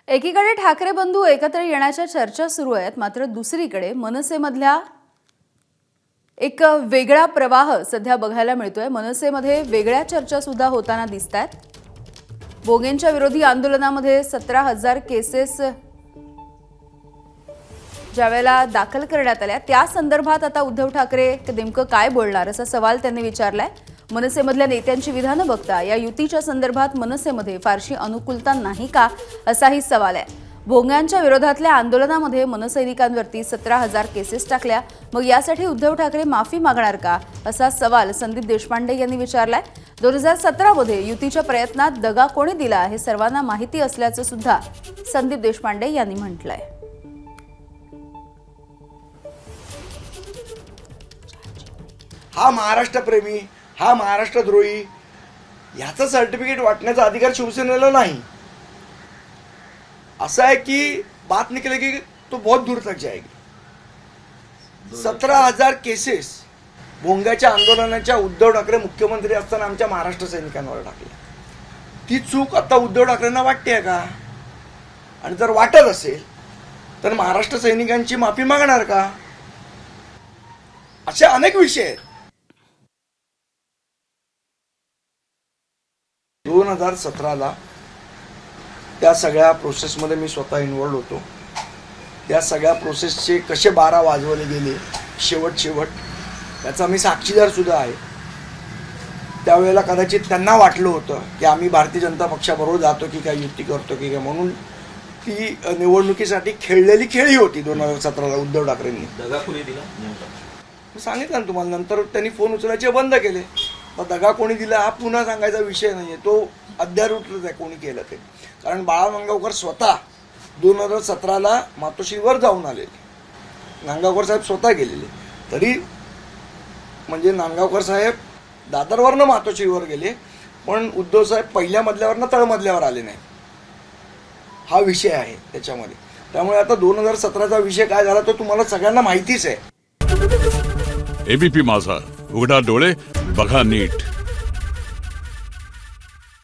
एकीकडे ठाकरे बंधू एकत्र येण्याच्या चर्चा सुरू आहेत, मात्र दुसरीकडे मनसेमधल्या एक वेगळा प्रवाह सध्या बघायला मिळतोय। मनसेमध्ये वेगळ्या चर्चा सुद्धा होताना दिसतात। बोगेंच्या विरोधी आंदोलनामध्ये 17,000 केसेस ज्यावेळेला दाखल करण्यात आल्या त्या संदर्भात आता उद्धव ठाकरे नेमकं काय बोलणार असा सवाल त्यांनी विचारलाय। मनसेमधल्या नेत्यांची विधानं बघता या युतीच्या संदर्भात मनसेमध्ये फारशी अनुकूलता नाही का असाही सवाल आहे। भोंग्यांच्या विरोधातल्या आंदोलनामध्ये मनसैनिकांवरती 17,000 केसेस टाकल्या, मग यासाठी उद्धव ठाकरे माफी मागणार का असा सवाल संदीप देशपांडे यांनी विचारलाय। 2017 मध्ये युतीच्या प्रयत्नात दगा कोणी दिला हे सर्वांना माहिती असल्याचं सुद्धा संदीप देशपांडे यांनी म्हटलंय। हा महाराष्ट्रप्रेमी, हा महाराष्ट्रद्रोही याचं सर्टिफिकेट वाटण्याचा अधिकार शिवसेनेला नाही। असं आहे की बात निकलेगी तो बहुत दूर तक जाएगी। 17,000 केसेस भोंग्याच्या आंदोलनाच्या उद्धव ठाकरे मुख्यमंत्री असताना आमच्या महाराष्ट्र सैनिकांवर टाकल्या। ती चूक आता उद्धव ठाकरेंना वाटते का? आणि जर वाटत असेल तर महाराष्ट्र सैनिकांची माफी मागणार का? असे अनेक विषय आहेत। 2017ला त्या सगळ्या प्रोसेसमध्ये मी स्वतः इन्व्हॉल्व होतो। त्या सगळ्या प्रोसेसचे कसे 12 वाजवले गेले शेवट त्याचा मी साक्षीदार सुद्धा आहे। त्यावेळेला कदाचित त्यांना वाटलं होतं की आम्ही भारतीय जनता पक्षाबरोबर जातो की काय, युती करतो की काय, म्हणून ती निवडणुकीसाठी खेळलेली खेळी होती 2017ला उद्धव ठाकरेंनी। दगा कोणी दिला मी सांगितलं ना तुम्हाला, नंतर त्यांनी फोन उचलायचे बंद केले। दगा कोणी दिला हा पुन्हा सांगायचा विषय नाहीये, तो अध्यारूटच आहे कोणी केलं ते। कारण बाळा नांदगावकर स्वतः 2017ला मातोश्रीवर जाऊन आलेले, नांदगावकर साहेब स्वतः गेलेले। तरी म्हणजे नांदगावकर साहेब दादरवरनं मातोश्रीवर गेले, पण उद्धव साहेब पहिल्या मजल्यावरनं तळमजल्यावर आले नाही। हा विषय आहे त्याच्यामध्ये। त्यामुळे आता 2017चा विषय काय झाला तो तुम्हाला सगळ्यांना माहितीच आहे। एबीपी माझा, उघडा डोळे बघा नीट।